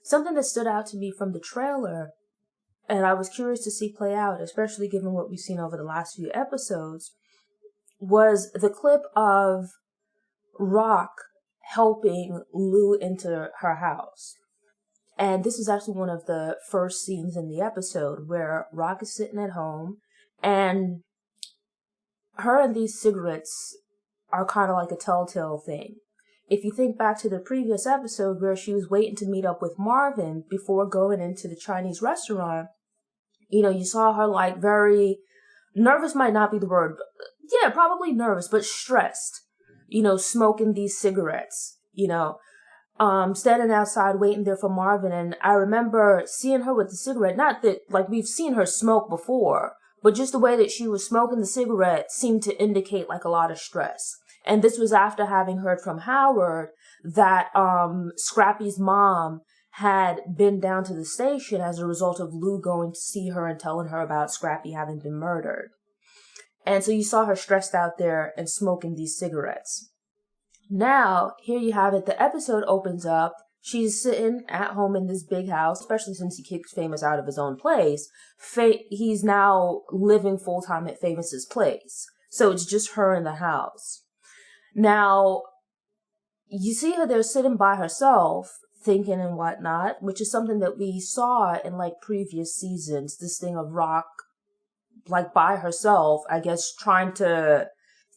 something that stood out to me from the trailer, and I was curious to see play out, especially given what we've seen over the last few episodes, was the clip of RAQ helping Lou into her house. And this is actually one of the first scenes in the episode where RAQ is sitting at home, and her and these cigarettes are kind of like a telltale thing. If you think back to the previous episode where she was waiting to meet up with Marvin before going into the Chinese restaurant, you saw her like very nervous, might not be the word. Yeah, probably nervous, but stressed, smoking these cigarettes, standing outside waiting there for Marvin. And I remember seeing her with the cigarette, not that like we've seen her smoke before, but just the way that she was smoking the cigarette seemed to indicate like a lot of stress. And this was after having heard from Howard that Scrappy's mom had been down to the station as a result of Lou going to see her and telling her about Scrappy having been murdered. And so you saw her stressed out there and smoking these cigarettes. Now, here you have it. The episode opens up. She's sitting at home in this big house, especially since he kicked Famous out of his own place. He's now living full-time at Famous's place. So it's just her in the house. Now, you see her there sitting by herself, thinking and whatnot, which is something that we saw in like previous seasons. This thing of RAQ, like by herself, I guess, trying to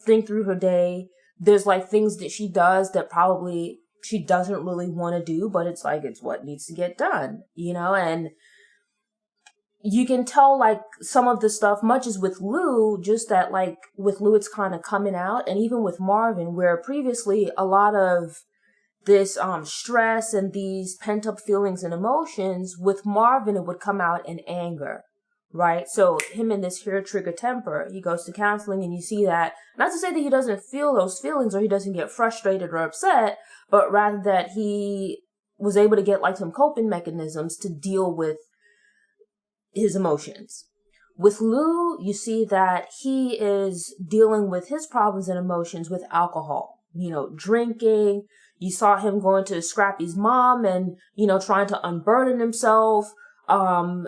think through her day. There's like things that she does that probably she doesn't really want to do, but it's like, it's what needs to get done, and you can tell like some of the stuff, much as with Lou, just that like with Lou, it's kind of coming out. And even with Marvin, where previously a lot of this stress and these pent up feelings and emotions, with Marvin, it would come out in anger, right? So him in this hair trigger temper, he goes to counseling and you see that, not to say that he doesn't feel those feelings or he doesn't get frustrated or upset, but rather that he was able to get like some coping mechanisms to deal with his emotions. With Lou, you see that he is dealing with his problems and emotions with alcohol, drinking. You saw him going to Scrappy's mom and, trying to unburden himself, trying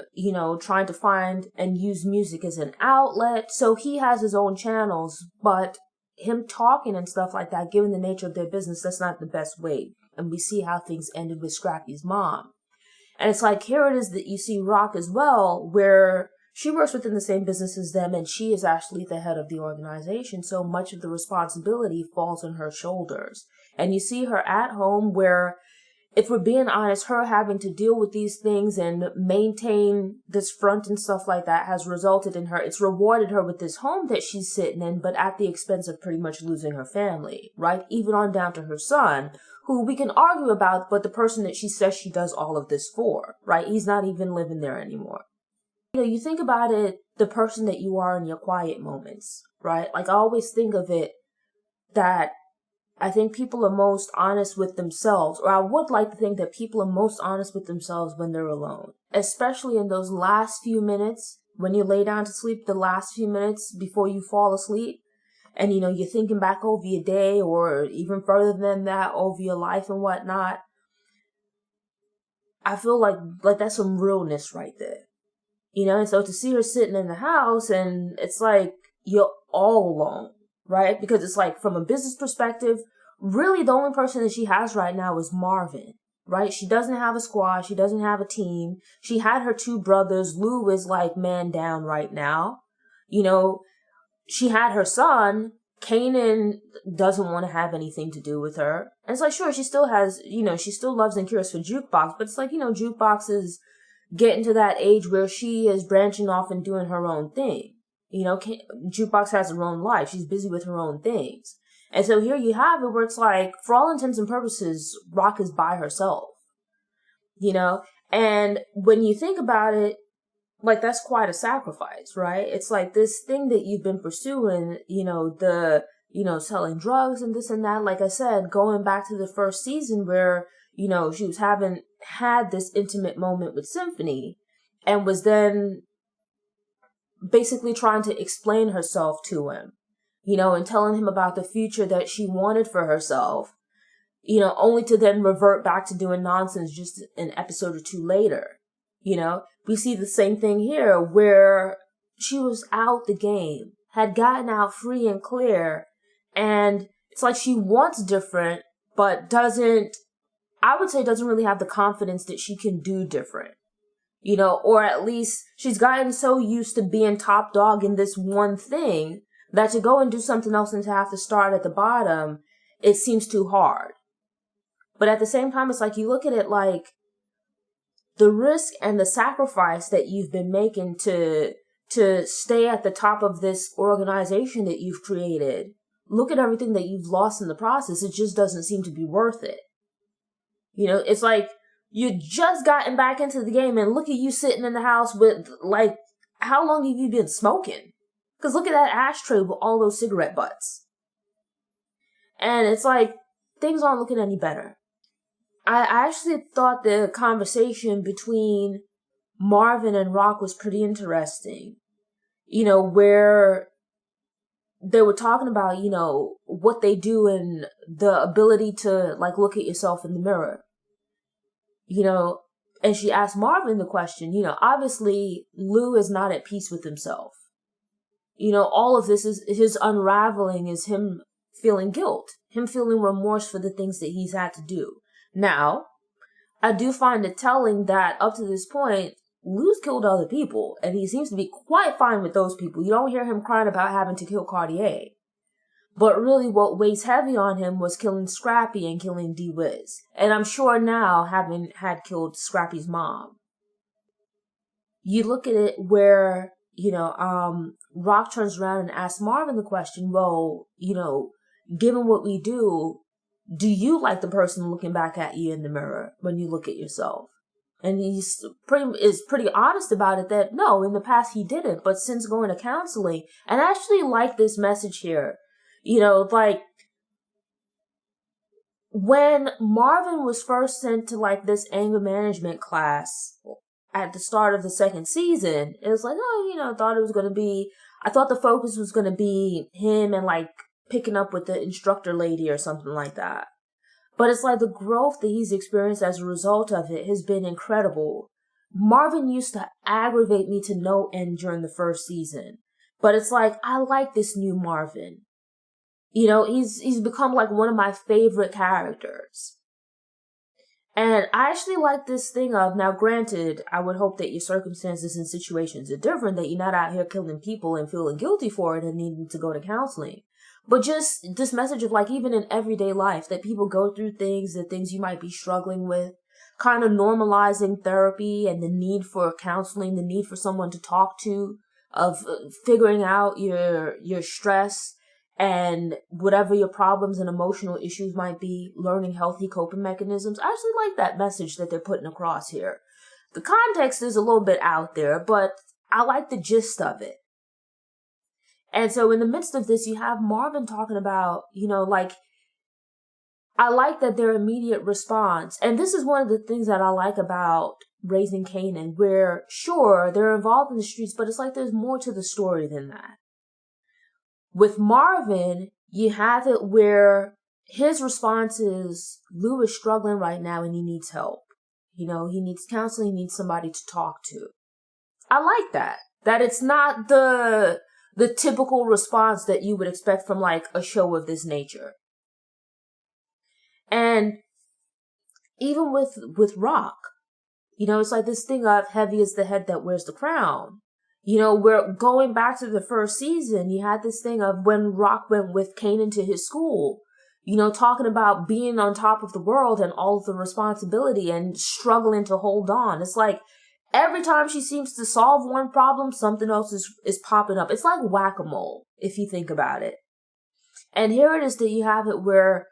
to find and use music as an outlet. So he has his own channels, but him talking and stuff like that, given the nature of their business, that's not the best way. And we see how things ended with Scrappy's mom. And it's like, here it is that you see RAQ as well, where she works within the same business as them, and she is actually the head of the organization. So much of the responsibility falls on her shoulders. And you see her at home where, if we're being honest, her having to deal with these things and maintain this front and stuff like that has resulted in her, it's rewarded her with this home that she's sitting in, but at the expense of pretty much losing her family, right? Even on down to her son, who we can argue about, but the person that she says she does all of this for, right? He's not even living there anymore. You think about it, the person that you are in your quiet moments, right? Like I always think of it that I think people are most honest with themselves, or I would like to think that people are most honest with themselves when they're alone, especially in those last few minutes when you lay down to sleep, the last few minutes before you fall asleep. And, you're thinking back over your day or even further than that over your life and whatnot. I feel like that's some realness right there. And so to see her sitting in the house and it's like you're all alone, right? Because it's like from a business perspective, really the only person that she has right now is Marvin, right? She doesn't have a squad. She doesn't have a team. She had her two brothers. Lou is like man down right now. She had her son. Kanan doesn't want to have anything to do with her. And it's like, sure, she still has, she still loves and cares for Jukebox, but it's like, Jukebox is getting to that age where she is branching off and doing her own thing. Jukebox has her own life. She's busy with her own things. And so here you have it where it's like, for all intents and purposes, RAQ is by herself. And when you think about it, like, that's quite a sacrifice, right? It's like this thing that you've been pursuing, selling drugs and this and that. Like I said, going back to the first season where, she was had this intimate moment with Symphony and was then basically trying to explain herself to him, and telling him about the future that she wanted for herself. only to then revert back to doing nonsense just an episode or two later. We see the same thing here where she was out the game, had gotten out free and clear, and it's like she wants different, but doesn't really have the confidence that she can do different. Or at least she's gotten so used to being top dog in this one thing that to go and do something else and to have to start at the bottom, it seems too hard. But at the same time, it's like you look at it like the risk and the sacrifice that you've been making to stay at the top of this organization that you've created. Look at everything that you've lost in the process. It just doesn't seem to be worth it. It's like you just gotten back into the game and look at you sitting in the house with, like, how long have you been smoking? Because look at that ashtray with all those cigarette butts. And it's like, things aren't looking any better. I actually thought the conversation between Marvin and RAQ was pretty interesting. Where they were talking about, what they do and the ability to, like, look at yourself in the mirror. And she asked Marvin the question, obviously Lou is not at peace with himself. All of this is his unraveling is him feeling guilt, him feeling remorse for the things that he's had to do. Now, I do find it telling that up to this point, Lou's killed other people, and he seems to be quite fine with those people. You don't hear him crying about having to kill Cartier. But really what weighs heavy on him was killing Scrappy and killing D-Wiz. And I'm sure now, having had killed Scrappy's mom. You look at it where, RAQ turns around and asks Marvin the question, well, given what we do you like the person looking back at you in the mirror when you look at yourself? And he's pretty honest about it that no, in the past he didn't, but since going to counseling, and I actually like this message here, like when Marvin was first sent to like this anger management class at the start of the second season, it was like, I thought the focus was going to be him and like picking up with the instructor lady or something like that. But it's like the growth that he's experienced as a result of it has been incredible. Marvin used to aggravate me to no end during the first season. But it's like, I like this new Marvin. He's become like one of my favorite characters. And I actually like this thing of, now granted, I would hope that your circumstances and situations are different, that you're not out here killing people and feeling guilty for it and needing to go to counseling. But just this message of like, even in everyday life, that people go through things, the things you might be struggling with, kind of normalizing therapy and the need for counseling, the need for someone to talk to, of figuring out your stress and whatever your problems and emotional issues might be, learning healthy coping mechanisms. I actually like that message that they're putting across here. The context is a little bit out there, but I like the gist of it. And so in the midst of this, you have Marvin talking about, I like that their immediate response, and this is one of the things that I like about Raising Kanan, where sure, they're involved in the streets, but it's like there's more to the story than that. With Marvin, you have it where his response is, Lou is struggling right now and he needs help. He needs counseling, he needs somebody to talk to. I like that it's not the typical response that you would expect from like a show of this nature. And even with RAQ, it's like this thing of heavy is the head that wears the crown. We're going back to the first season. You had this thing of when RAQ went with Kanan to his school, talking about being on top of the world and all of the responsibility and struggling to hold on. It's like every time she seems to solve one problem, something else is popping up. It's like whack-a-mole, if you think about it. And here it is that you have it where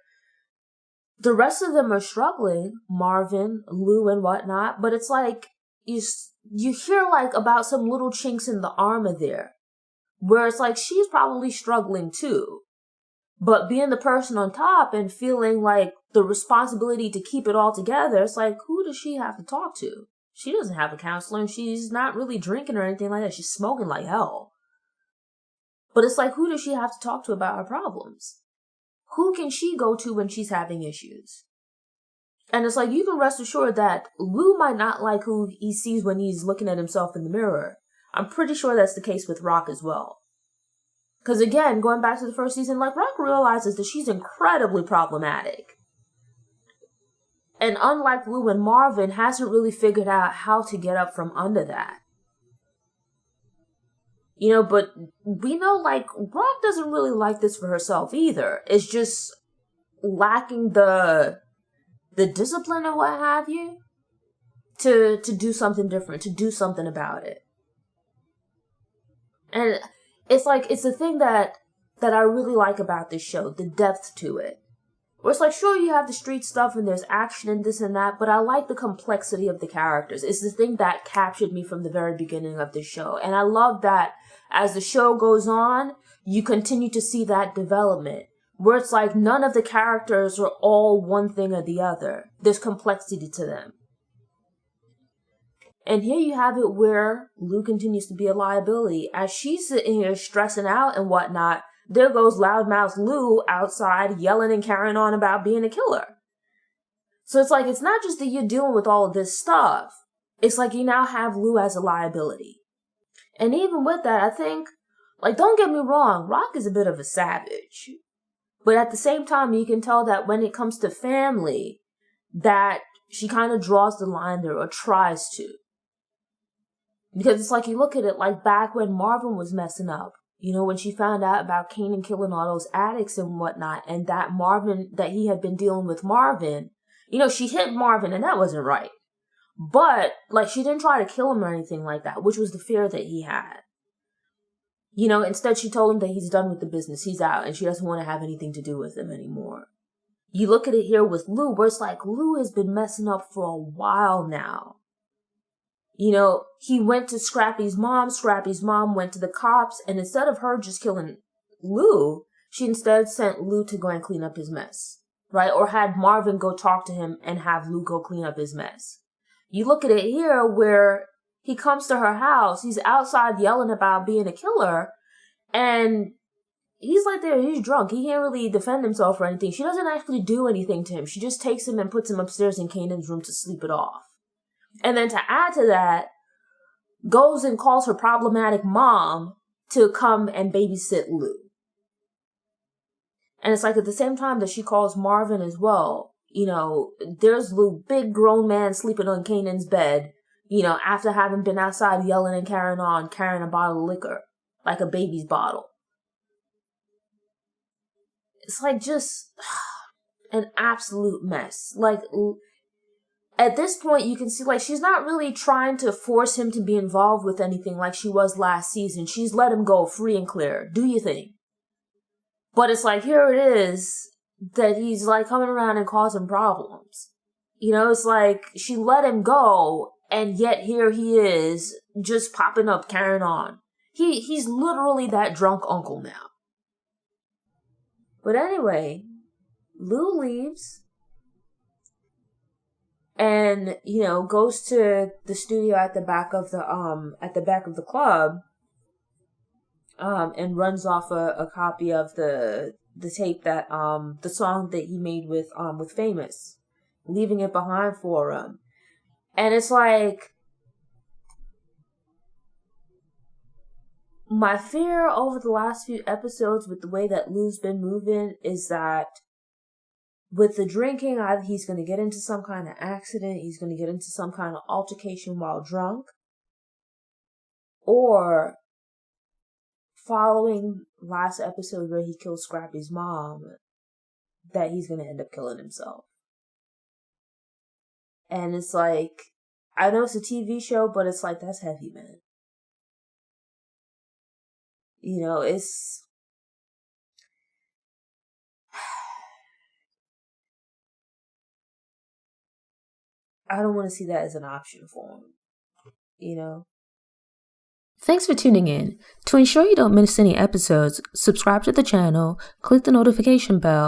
the rest of them are struggling, Marvin, Lou, and whatnot, but it's like you hear like about some little chinks in the armor there, where it's like she's probably struggling too. But being the person on top and feeling like the responsibility to keep it all together, it's like, who does she have to talk to? She doesn't have a counselor and she's not really drinking or anything like that. She's smoking like hell. But it's like, who does she have to talk to about her problems? who can she go to when she's having issues? And it's like, you can rest assured that Lou might not like who he sees when he's looking at himself in the mirror. I'm pretty sure that's the case with RAQ as well. Because again, going back to the first season, like, RAQ realizes that she's incredibly problematic. And unlike Lou and Marvin, hasn't really figured out how to get up from under that. You know, but we know, like, RAQ doesn't really like this for herself either. It's just lacking the discipline or what have you to do something different, to do something about it. And it's like, it's the thing that I really like about this show, the depth to it. Where it's like, sure, you have the street stuff and there's action and this and that, but I like the complexity of the characters. It's the thing that captured me from the very beginning of the show. And I love that as the show goes on, you continue to see that development. Where it's like, none of the characters are all one thing or the other. There's complexity to them. And here you have it where Lou continues to be a liability. As she's sitting here stressing out and whatnot, there goes loudmouth Lou outside yelling and carrying on about being a killer. So it's like, it's not just that you're dealing with all of this stuff. It's like you now have Lou as a liability. And even with that, I think, like, don't get me wrong, RAQ is a bit of a savage. But at the same time, you can tell that when it comes to family, that she kind of draws the line there, or tries to. Because it's like, you look at it like back when Marvin was messing up. You know, when she found out about Kanan killing all those addicts and whatnot, and that Marvin, that he had been dealing with Marvin, you know, she hit Marvin and that wasn't right. But, like, she didn't try to kill him or anything like that, which was the fear that he had. You know, instead she told him that he's done with the business, he's out, and she doesn't want to have anything to do with him anymore. You look at it here with Lou, where it's like, Lou has been messing up for a while now. You know, he went to Scrappy's mom went to the cops, and instead of her just killing Lou, she instead sent Lou to go and clean up his mess, right? Or had Marvin go talk to him and have Lou go clean up his mess. You look at it here where he comes to her house, he's outside yelling about being a killer, and he's like there, he's drunk, he can't really defend himself or anything. She doesn't actually do anything to him. She just takes him and puts him upstairs in Kanan's room to sleep it off. And then to add to that, goes and calls her problematic mom to come and babysit Lou. And it's like at the same time that she calls Marvin as well, you know, there's Lou, big grown man sleeping on Kanan's bed, you know, after having been outside yelling and carrying on, carrying a bottle of liquor, like a baby's bottle. It's like just an absolute mess. Like, at this point, you can see, like, she's not really trying to force him to be involved with anything like she was last season. She's let him go free and clear. Do your thing. But it's like, here it is that he's, like, coming around and causing problems. You know, it's like, she let him go, and yet here he is, just popping up, carrying on. He's literally that drunk uncle now. But anyway, Lou leaves. And, you know, goes to the studio at the back of the club, and runs off a copy of the tape that, the song that he made with Famous, leaving it behind for him. And it's like, my fear over the last few episodes with the way that Lou's been moving is that with the drinking, either he's going to get into some kind of accident, he's going to get into some kind of altercation while drunk, or following last episode where he killed Scrappy's mom, that he's going to end up killing himself. And it's like, I know it's a TV show, but it's like, that's heavy, man. You know, it's... I don't want to see that as an option for him, you know? Thanks for tuning in. To ensure you don't miss any episodes, subscribe to the channel, click the notification bell,